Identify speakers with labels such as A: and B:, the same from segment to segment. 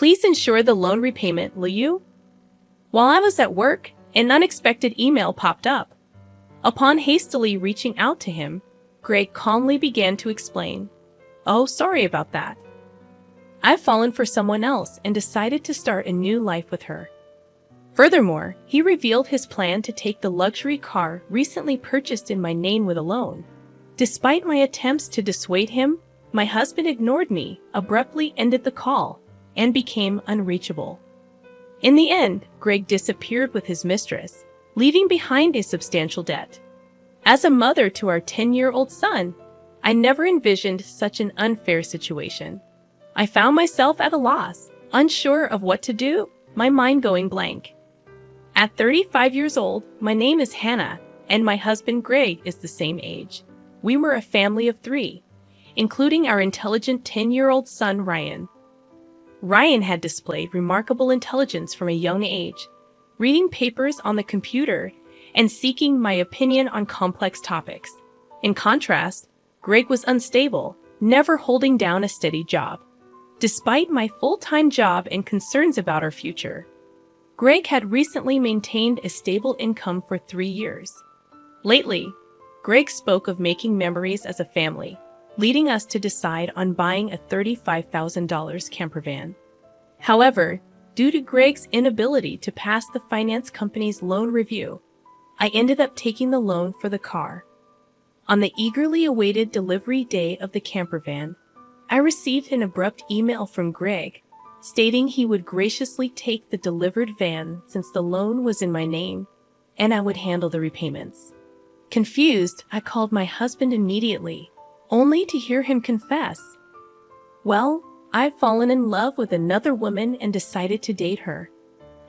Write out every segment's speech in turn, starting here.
A: Please ensure the loan repayment, will you? While I was at work, an unexpected email popped up. Upon hastily reaching out to him, Greg calmly began to explain, "Oh, sorry about that. I've fallen for someone else and decided to start a new life with her." Furthermore, he revealed his plan to take the luxury car recently purchased in my name with a loan. Despite my attempts to dissuade him, my husband ignored me, abruptly ended the call, and became unreachable. In the end, Greg disappeared with his mistress, leaving behind a substantial debt. As a mother to our 10-year-old son, I never envisioned such an unfair situation. I found myself at a loss, unsure of what to do, my mind going blank. At 35 years old, my name is Hannah, and my husband Greg is the same age. We were a family of 3, including our intelligent 10-year-old son Ryan. Ryan had displayed remarkable intelligence from a young age, reading papers on the computer and seeking my opinion on complex topics. In contrast, Greg was unstable, never holding down a steady job. Despite my full-time job and concerns about our future, Greg had recently maintained a stable income for 3 years. Lately, Greg spoke of making memories as a family, leading us to decide on buying a $35,000 camper van. However, due to Greg's inability to pass the finance company's loan review, I ended up taking the loan for the car. On the eagerly awaited delivery day of the camper van, I received an abrupt email from Greg stating he would graciously take the delivered van since the loan was in my name, and I would handle the repayments. Confused, I called my husband immediately, only to hear him confess, "Well, I've fallen in love with another woman and decided to date her.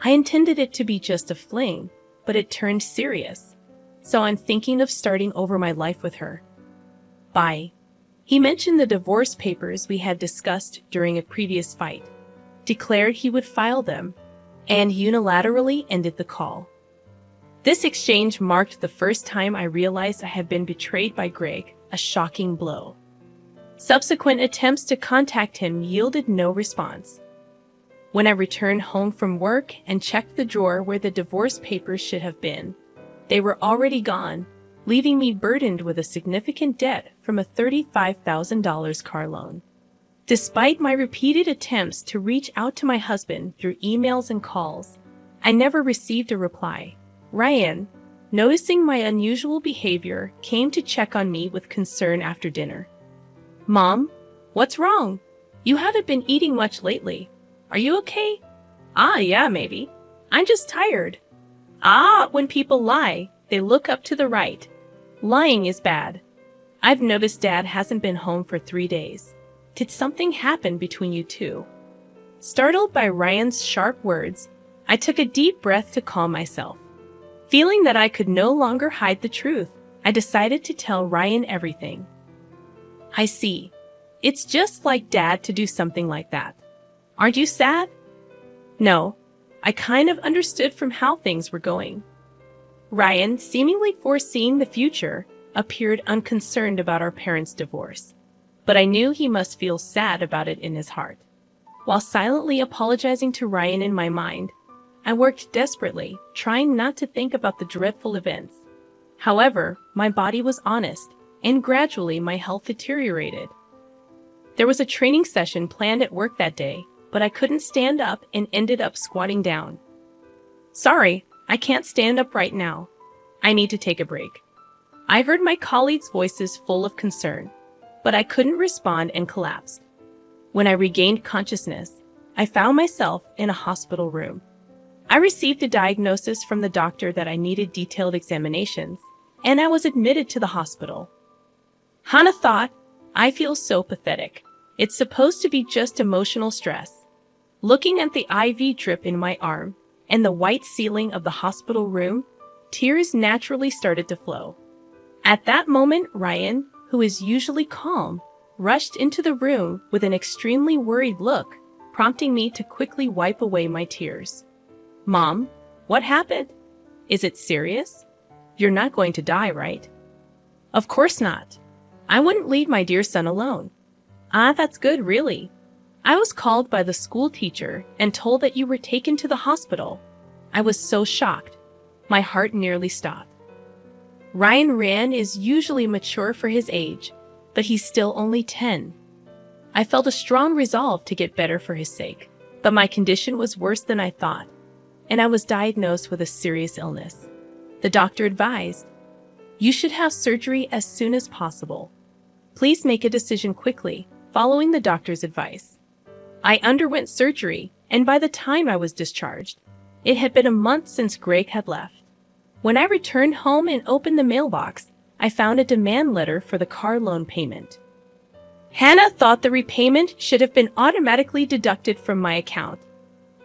A: I intended it to be just a fling, but it turned serious, so I'm thinking of starting over my life with her. Bye." He mentioned the divorce papers we had discussed during a previous fight, declared he would file them, and unilaterally ended the call. This exchange marked the first time I realized I had been betrayed by Greg, a shocking blow. Subsequent attempts to contact him yielded no response. When I returned home from work and checked the drawer where the divorce papers should have been, they were already gone, leaving me burdened with a significant debt from a $35,000 car loan. Despite my repeated attempts to reach out to my husband through emails and calls, I never received a reply. Ryan, noticing my unusual behavior, came to check on me with concern after dinner. "Mom, what's wrong? You haven't been eating much lately. Are you okay?" Yeah, maybe. I'm just tired." When people lie, they look up to the right. Lying is bad. I've noticed Dad hasn't been home for 3 days. Did something happen between you two? Startled by Ryan's sharp words, I took a deep breath to calm myself. Feeling that I could no longer hide the truth, I decided to tell Ryan everything. "I see. It's just like Dad to do something like that. Aren't you sad?" "No. I kind of understood from how things were going." Ryan, seemingly foreseeing the future, appeared unconcerned about our parents' divorce, but I knew he must feel sad about it in his heart. While silently apologizing to Ryan in my mind, I worked desperately, trying not to think about the dreadful events. However, my body was honest, and gradually my health deteriorated. There was a training session planned at work that day, but I couldn't stand up and ended up squatting down. "Sorry, I can't stand up right now. I need to take a break." I heard my colleagues' voices full of concern, but I couldn't respond and collapsed. When I regained consciousness, I found myself in a hospital room. I received a diagnosis from the doctor that I needed detailed examinations, and I was admitted to the hospital. Hannah thought, "I feel so pathetic. It's supposed to be just emotional stress." Looking at the IV drip in my arm and the white ceiling of the hospital room, tears naturally started to flow. At that moment, Ryan, who is usually calm, rushed into the room with an extremely worried look, prompting me to quickly wipe away my tears. "Mom, what happened? Is it serious? You're not going to die, right?" "Of course not. I wouldn't leave my dear son alone." "That's good, really. I was called by the school teacher and told that you were taken to the hospital. I was so shocked. My heart nearly stopped. Ryan Rand is usually mature for his age, but he's still only 10. I felt a strong resolve to get better for his sake, but my condition was worse than I thought, and I was diagnosed with a serious illness. The doctor advised, "You should have surgery as soon as possible. Please make a decision quickly, following the doctor's advice." I underwent surgery, and by the time I was discharged, it had been a month since Greg had left. When I returned home and opened the mailbox, I found a demand letter for the car loan payment. Hannah thought the repayment should have been automatically deducted from my account.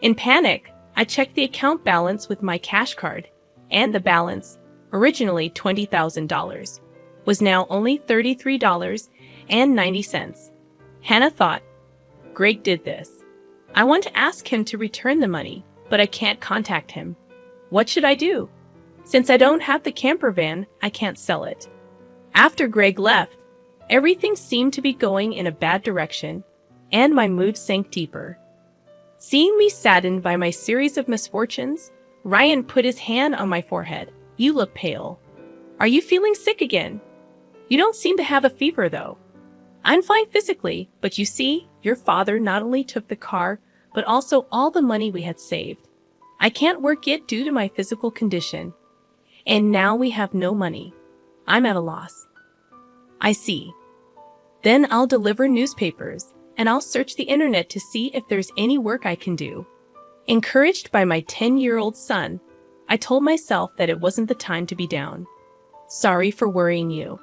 A: In panic, I checked the account balance with my cash card, and the balance, originally $20,000, was now only $33.90. Hannah thought, Greg did this. I want to ask him to return the money, but I can't contact him. What should I do? Since I don't have the camper van, I can't sell it. After Greg left, everything seemed to be going in a bad direction, and my mood sank deeper. Seeing me saddened by my series of misfortunes, Ryan put his hand on my forehead. "You look pale. Are you feeling sick again? You don't seem to have a fever, though." "I'm fine physically, but you see, your father not only took the car, but also all the money we had saved. I can't work yet due to my physical condition. And now we have no money. I'm at a loss." "I see. Then I'll deliver newspapers, and I'll search the internet to see if there's any work I can do." Encouraged by my 10-year-old son, I told myself that it wasn't the time to be down. "Sorry for worrying you.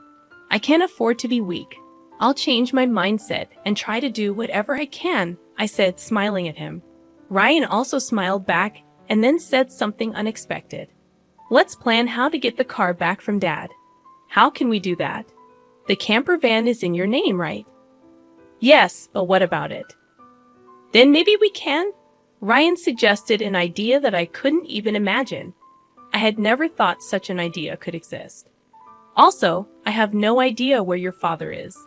A: I can't afford to be weak. I'll change my mindset and try to do whatever I can," I said, smiling at him. Ryan also smiled back and then said something unexpected. "Let's plan how to get the car back from Dad." "How can we do that? The camper van is in your name, right?" "Yes, but what about it?" "Then maybe we can?" Ryan suggested an idea that I couldn't even imagine. I had never thought such an idea could exist. "Also, I have no idea where your father is."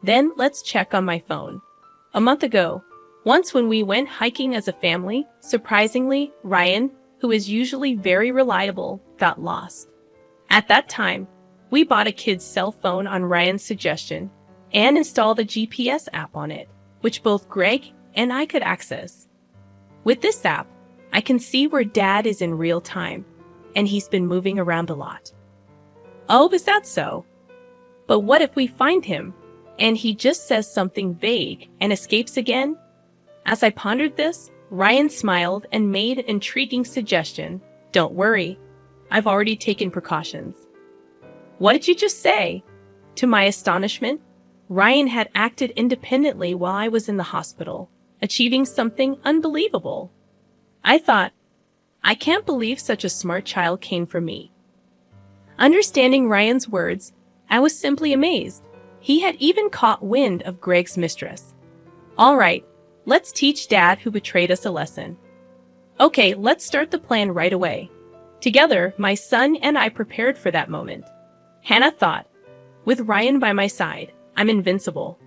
A: "Then let's check on my phone." A month ago, once when we went hiking as a family, surprisingly, Ryan, who is usually very reliable, got lost. At that time, we bought a kid's cell phone on Ryan's suggestion and installed a GPS app on it, which both Greg and I could access. With this app, I can see where Dad is in real time, and he's been moving around a lot. "Oh, is that so? But what if we find him, and he just says something vague and escapes again?" As I pondered this, Ryan smiled and made an intriguing suggestion. "Don't worry, I've already taken precautions." "What did you just say?" To my astonishment, Ryan had acted independently while I was in the hospital, achieving something unbelievable. I thought, I can't believe such a smart child came from me. Understanding Ryan's words, I was simply amazed. He had even caught wind of Greg's mistress. "All right, let's teach Dad who betrayed us a lesson." "Okay, let's start the plan right away." Together, my son and I prepared for that moment. Hannah thought, with Ryan by my side, I'm invincible.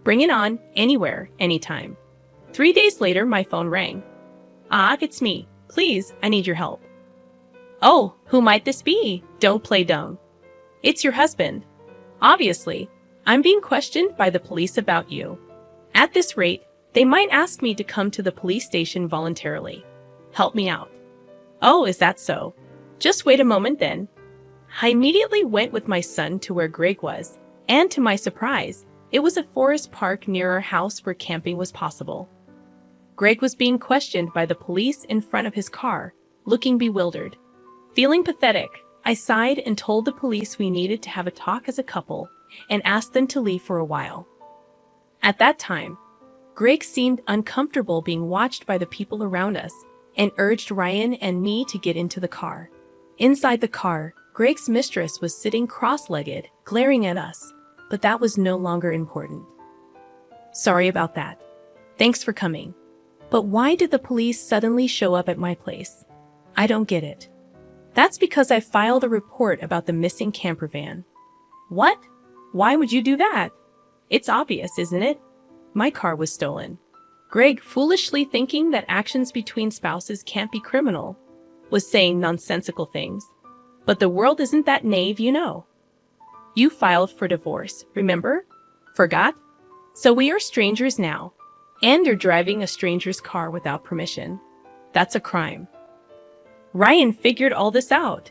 A: Bring it on, anywhere, anytime. 3 days later, my phone rang. "Ah, it's me. Please, I need your help." "Oh, who might this be? Don't play dumb. It's your husband. Obviously, I'm being questioned by the police about you. At this rate, they might ask me to come to the police station voluntarily. Help me out." "Oh, is that so? Just wait a moment then." I immediately went with my son to where Greg was, and to my surprise, it was a forest park near our house where camping was possible. Greg was being questioned by the police in front of his car, looking bewildered. Feeling pathetic, I sighed and told the police we needed to have a talk as a couple and asked them to leave for a while. At that time, Greg seemed uncomfortable being watched by the people around us and urged Ryan and me to get into the car. Inside the car, Greg's mistress was sitting cross-legged, glaring at us, but that was no longer important. "Sorry about that. Thanks for coming. But why did the police suddenly show up at my place? I don't get it." "That's because I filed a report about the missing camper van." "What? Why would you do that? It's obvious, isn't it? My car was stolen." Greg, foolishly thinking that actions between spouses can't be criminal, was saying nonsensical things. But the world isn't that naive, you know. You filed for divorce, remember? Forgot? So we are strangers now. And you're driving a stranger's car without permission. That's a crime. Ryan figured all this out.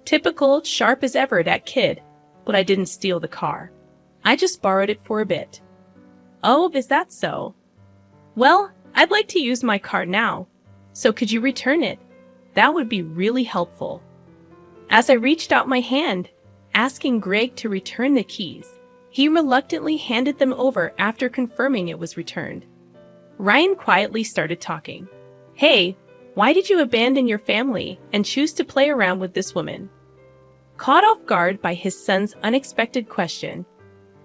A: Typical, sharp as ever, that kid. But I didn't steal the car. I just borrowed it for a bit. Oh, is that so? Well, I'd like to use my car now. So could you return it? That would be really helpful. As I reached out my hand, asking Greg to return the keys, he reluctantly handed them over after confirming it was returned. Ryan quietly started talking. Hey, why did you abandon your family and choose to play around with this woman? Caught off guard by his son's unexpected question,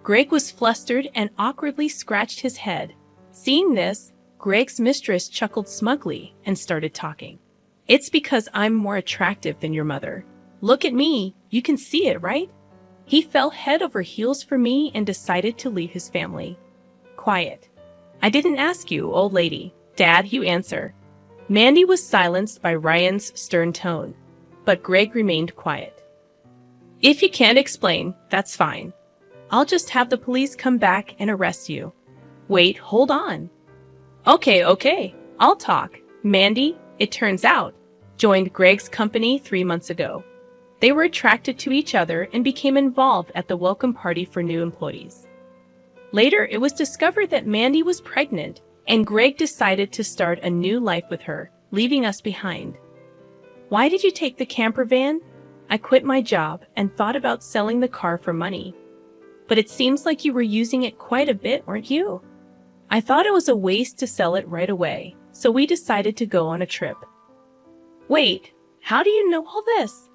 A: Greg was flustered and awkwardly scratched his head. Seeing this, Greg's mistress chuckled smugly and started talking. It's because I'm more attractive than your mother. Look at me, you can see it, right? He fell head over heels for me and decided to leave his family. Quiet. I didn't ask you, old lady. Dad, you answer. Mandy was silenced by Ryan's stern tone, but Greg remained quiet. If you can't explain, that's fine. I'll just have the police come back and arrest you. Wait, hold on. Okay, I'll talk. Mandy, it turns out, joined Greg's company 3 months ago. They were attracted to each other and became involved at the welcome party for new employees. Later, it was discovered that Mandy was pregnant, and Greg decided to start a new life with her, leaving us behind. Why did you take the camper van? I quit my job and thought about selling the car for money. But it seems like you were using it quite a bit, weren't you? I thought it was a waste to sell it right away, so we decided to go on a trip. Wait, how do you know all this?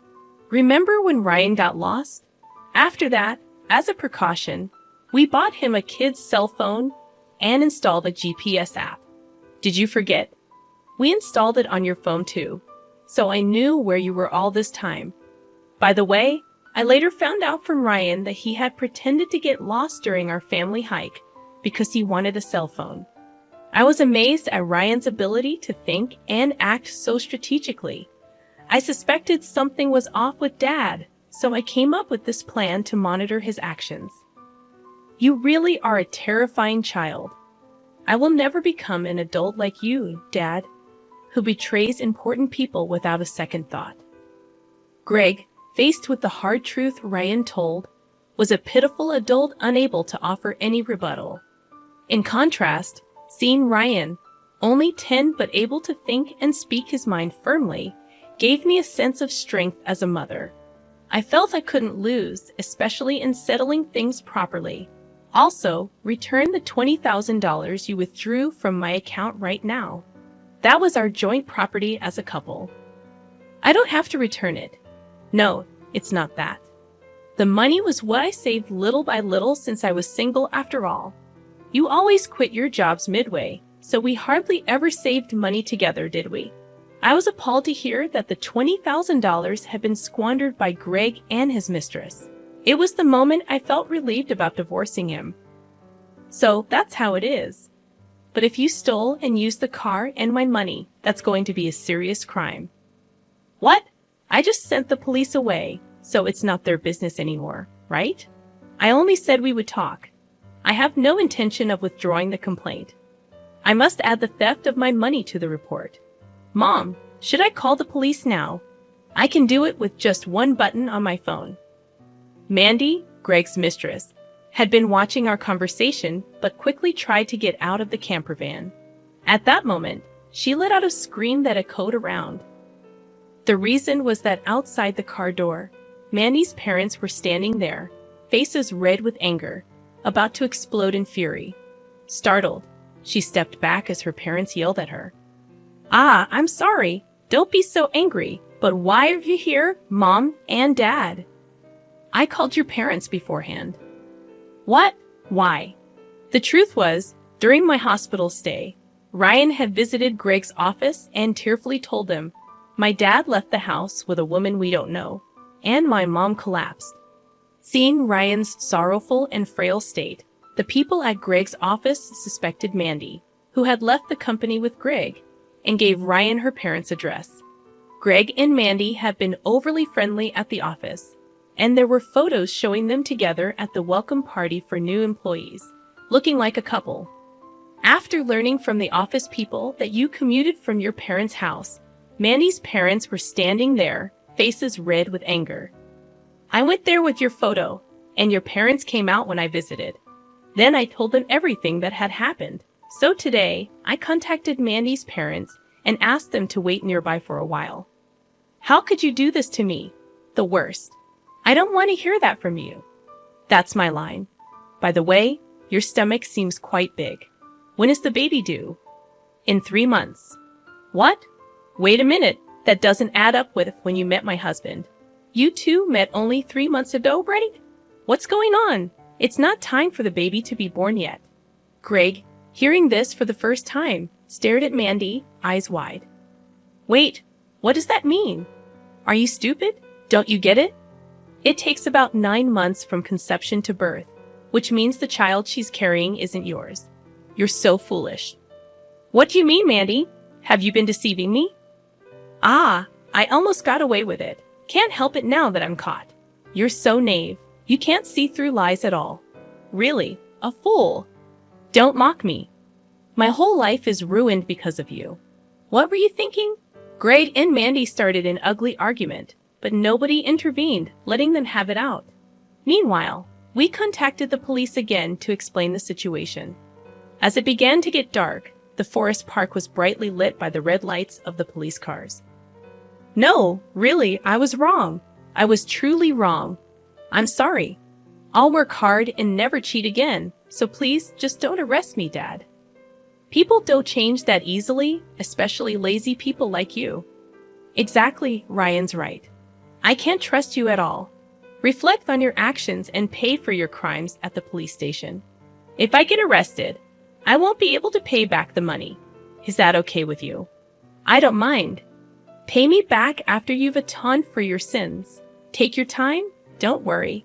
A: Remember when Ryan got lost? After that, as a precaution, we bought him a kid's cell phone and installed a GPS app. Did you forget? We installed it on your phone too, so I knew where you were all this time. By the way, I later found out from Ryan that he had pretended to get lost during our family hike because he wanted a cell phone. I was amazed at Ryan's ability to think and act so strategically. I suspected something was off with Dad, so I came up with this plan to monitor his actions. You really are a terrifying child. I will never become an adult like you, Dad, who betrays important people without a second thought. Greg, faced with the hard truth Ryan told, was a pitiful adult unable to offer any rebuttal. In contrast, seeing Ryan, only 10 but able to think and speak his mind firmly, gave me a sense of strength as a mother. I felt I couldn't lose, especially in settling things properly. Also, return the $20,000 you withdrew from my account right now. That was our joint property as a couple. I don't have to return it. No, it's not that. The money was what I saved little by little since I was single after all. You always quit your jobs midway, so we hardly ever saved money together, did we? I was appalled to hear that the $20,000 had been squandered by Greg and his mistress. It was the moment I felt relieved about divorcing him. So that's how it is. But if you stole and used the car and my money, that's going to be a serious crime. What? I just sent the police away, so it's not their business anymore, right? I only said we would talk. I have no intention of withdrawing the complaint. I must add the theft of my money to the report. Mom, should I call the police now? I can do it with just one button on my phone. Mandy, Greg's mistress, had been watching our conversation but quickly tried to get out of the camper van. At that moment, she let out a scream that echoed around. The reason was that outside the car door, Mandy's parents were standing there, faces red with anger, about to explode in fury. Startled, she stepped back as her parents yelled at her. I'm sorry. Don't be so angry. But why are you here, Mom and Dad? I called your parents beforehand. What? Why? The truth was, during my hospital stay, Ryan had visited Greg's office and tearfully told them, my dad left the house with a woman we don't know, and my mom collapsed. Seeing Ryan's sorrowful and frail state, the people at Greg's office suspected Mandy. who had left the company with Greg, and gave Ryan her parents' address. Greg and Mandy have been overly friendly at the office, and there were photos showing them together at the welcome party for new employees, looking like a couple. After learning from the office people that you commuted from your parents' house, Mandy's parents were standing there, faces red with anger. I went there with your photo, and your parents came out when I visited. Then I told them everything that had happened. So today, I contacted Mandy's parents and asked them to wait nearby for a while. How could you do this to me? The worst. I don't want to hear that from you. That's my line. By the way, your stomach seems quite big. When is the baby due? In 3 months. What? Wait a minute, that doesn't add up with when you met my husband. You two met only 3 months ago, right? What's going on? It's not time for the baby to be born yet. Greg, hearing this for the first time, stared at Mandy, eyes wide. Wait, what does that mean? Are you stupid? Don't you get it? It takes about 9 months from conception to birth, which means the child she's carrying isn't yours. You're so foolish. What do you mean, Mandy? Have you been deceiving me? Ah, I almost got away with it. Can't help it now that I'm caught. You're so naive. You can't see through lies at all. Really, a fool. Don't mock me. My whole life is ruined because of you. What were you thinking? Greg and Mandy started an ugly argument, but nobody intervened, letting them have it out. Meanwhile, we contacted the police again to explain the situation. As it began to get dark, the forest park was brightly lit by the red lights of the police cars. No, really, I was wrong. I was truly wrong. I'm sorry. I'll work hard and never cheat again, so please just don't arrest me, Dad. People don't change that easily, especially lazy people like you. Exactly, Ryan's right. I can't trust you at all. Reflect on your actions and pay for your crimes at the police station. If I get arrested, I won't be able to pay back the money. Is that okay with you? I don't mind. Pay me back after you've atoned for your sins. Take your time, don't worry.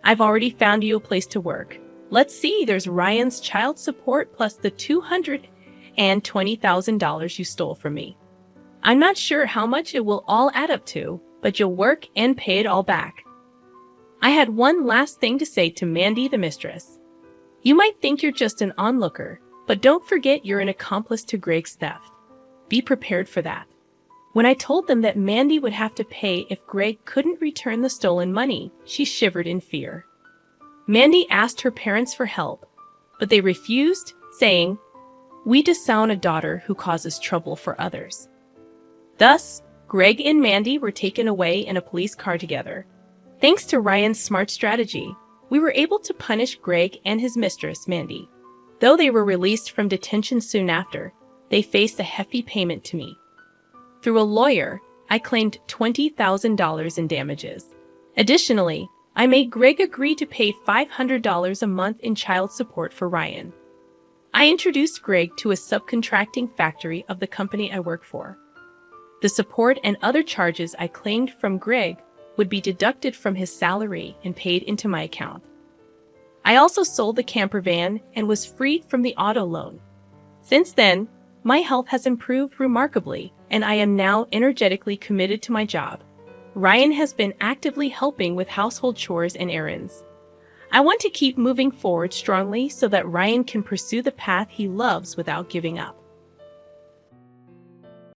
A: I've already found you a place to work. Let's see, there's Ryan's child support plus the $220,000 you stole from me. I'm not sure how much it will all add up to, but you'll work and pay it all back. I had one last thing to say to Mandy the mistress. You might think you're just an onlooker, but don't forget you're an accomplice to Greg's theft. Be prepared for that. When I told them that Mandy would have to pay if Greg couldn't return the stolen money, she shivered in fear. Mandy asked her parents for help, but they refused, saying, "We disown a daughter who causes trouble for others." Thus, Greg and Mandy were taken away in a police car together. Thanks to Ryan's smart strategy, we were able to punish Greg and his mistress, Mandy. Though they were released from detention soon after, they faced a hefty payment to me. Through a lawyer, I claimed $20,000 in damages. Additionally, I made Greg agree to pay $500 a month in child support for Ryan. I introduced Greg to a subcontracting factory of the company I work for. The support and other charges I claimed from Greg would be deducted from his salary and paid into my account. I also sold the camper van and was freed from the auto loan. Since then, my health has improved remarkably, and I am now energetically committed to my job. Ryan has been actively helping with household chores and errands. I want to keep moving forward strongly so that Ryan can pursue the path he loves without giving up.